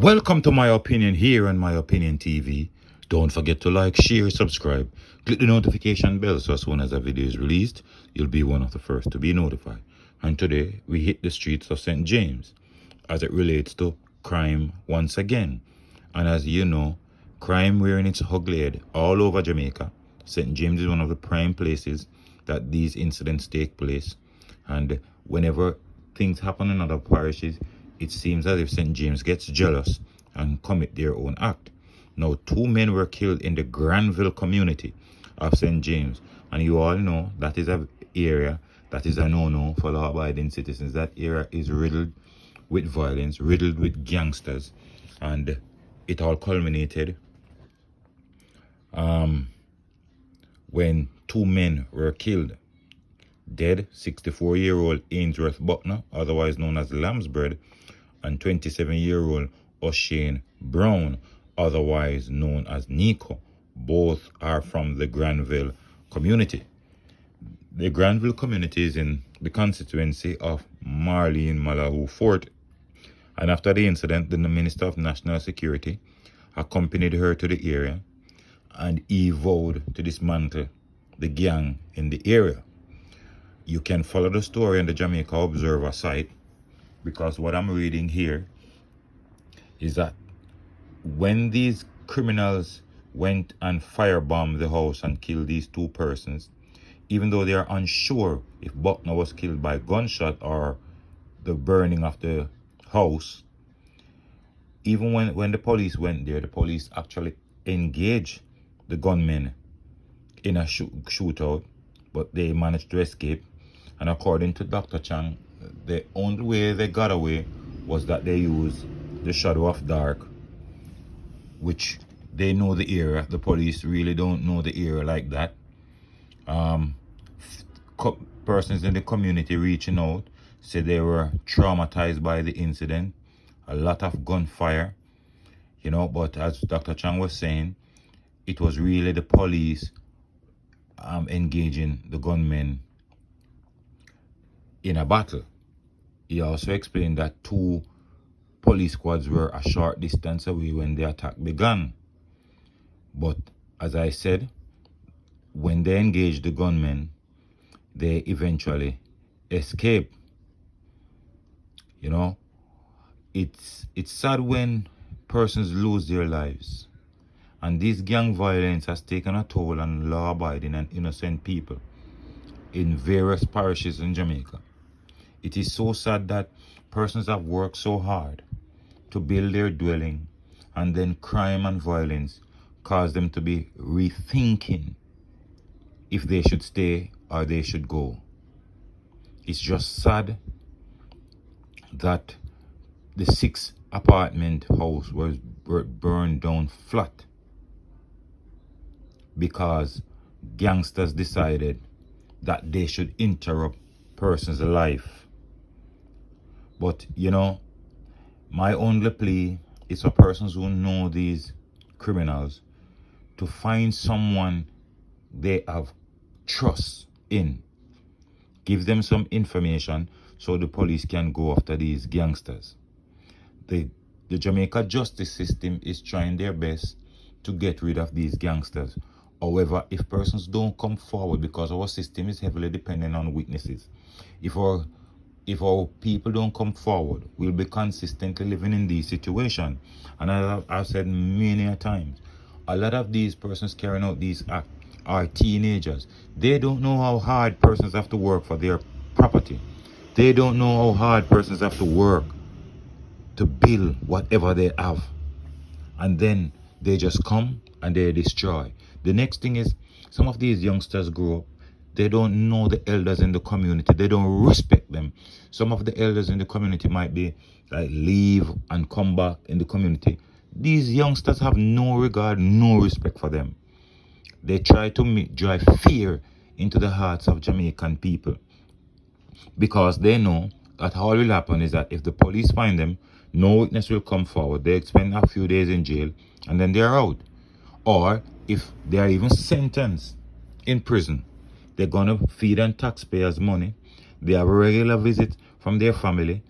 Welcome to My Opinion here on My Opinion TV. Don't forget to like, share, subscribe. Click the notification bell so as soon as a video is released, you'll be one of the first to be notified. And today, we hit the streets of St. James as it relates to crime once again. And as you know, crime rearing its ugly head all over Jamaica. St. James is one of the prime places that these incidents take place. And whenever things happen in other parishes, it seems as if St. James gets jealous and commit their own act. Now, 2 men were killed in the Granville community of St. James. And you all know that is an area that is a no-no for law-abiding citizens. That area is riddled with violence, riddled with gangsters. And it all culminated when 2 men were killed. Dead, 64-year-old Ainsworth Buckner, otherwise known as Lambsbread, and 27-year-old O'Shane Brown, otherwise known as Nico. Both are from the Granville community. The Granville community is in the constituency of Marlene Malahoo Fort. And after the incident, the Minister of National Security accompanied her to the area and he vowed to dismantle the gang in the area. You can follow the story on the Jamaica Observer site, because what I'm reading here is that when these criminals went and firebombed the house and killed these 2 persons, even though they are unsure if Buckner was killed by gunshot or the burning of the house, even when the police went there, the police actually engaged the gunmen in a shootout, but they managed to escape. And according to Dr. Chang, the only way they got away was that they used the shadow of dark, which they know the area. The police really don't know the area like that. Persons in the community reaching out said they were traumatized by the incident. A lot of gunfire, but as Dr. Chang was saying, it was really the police engaging the gunmen in a battle. He also explained that 2 police squads were a short distance away when the attack began. But as I said, when they engaged the gunmen, they eventually escaped. It's sad when persons lose their lives. And this gang violence has taken a toll on law-abiding and innocent people in various parishes in Jamaica. It is so sad that persons have worked so hard to build their dwelling, and then crime and violence cause them to be rethinking if they should stay or they should go. It's just sad that the 6-apartment house was burned down flat because gangsters decided that they should interrupt person's life. But my only plea is for persons who know these criminals to find someone they have trust in. Give them some information so the police can go after these gangsters. The Jamaica justice system is trying their best to get rid of these gangsters. However, if persons don't come forward, because our system is heavily dependent on witnesses, if our people don't come forward, we'll be consistently living in these situations. And I've said many a times, a lot of these persons carrying out these acts are teenagers. They don't know how hard persons have to work for their property. They don't know how hard persons have to work to build whatever they have. And then they just come and they destroy. The next thing is, some of these youngsters grow up, they don't know the elders in the community. They don't respect them. Some of the elders in the community might be like leave and come back in the community. These youngsters have no regard, no respect for them. They try to drive fear into the hearts of Jamaican people, because they know that all will happen is that if the police find them, no witness will come forward. They spend a few days in jail and then they're out. Or if they are even sentenced in prison, they're going to feed on taxpayers' money. They have a regular visit from their family.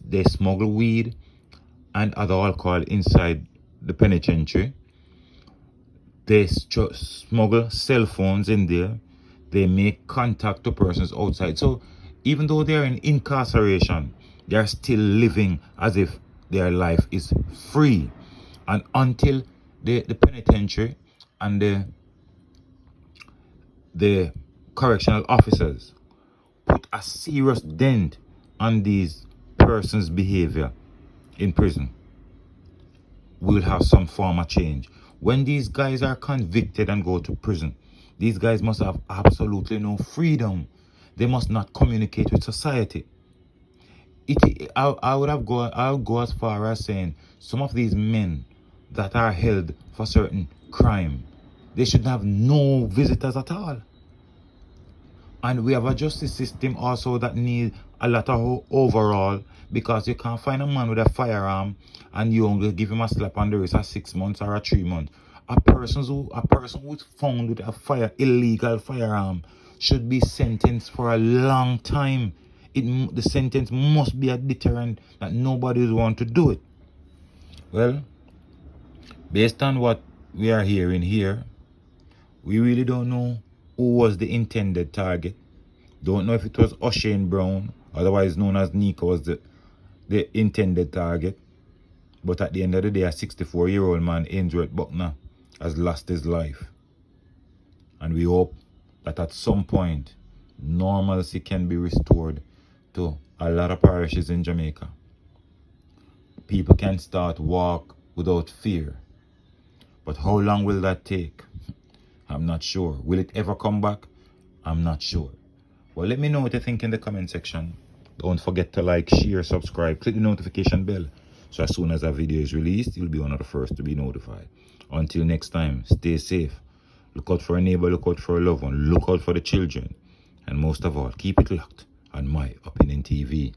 They smuggle weed and other alcohol inside the penitentiary. They smuggle cell phones in there. They make contact to persons outside. So even though they're in incarceration, they're still living as if their life is free. And until the penitentiary and the correctional officers put a serious dent on these persons' behavior in prison, we'll have some form of change. When these guys are convicted and go to prison, these guys must have absolutely no freedom. They must not communicate with society. I would go as far as saying some of these men that are held for certain crime, they should have no visitors at all. And we have a justice system also that needs a lot of overall, because you can't find a man with a firearm and you only give him a slap on the wrist at 6 months or a 3 months. A person who's found with a illegal firearm should be sentenced for a long time. The sentence must be a deterrent that nobody will want to do it. Well, based on what we are hearing here, we really don't know who was the intended target. Don't know if it was O'Shane Brown, otherwise known as Nico, was the intended target. But at the end of the day, a 64-year-old man, Ainsworth Buckner, has lost his life. And we hope that at some point, normalcy can be restored to a lot of parishes in Jamaica. People can start walk without fear. But how long will that take? I'm not sure. Will it ever come back? I'm not sure. Well, let me know what you think in the comment section. Don't forget to like, share, subscribe, click the notification bell, so as soon as a video is released, you'll be one of the first to be notified. Until next time, stay safe. Look out for a neighbor, look out for a loved one, look out for the children. And most of all, keep it locked on My Opinion TV.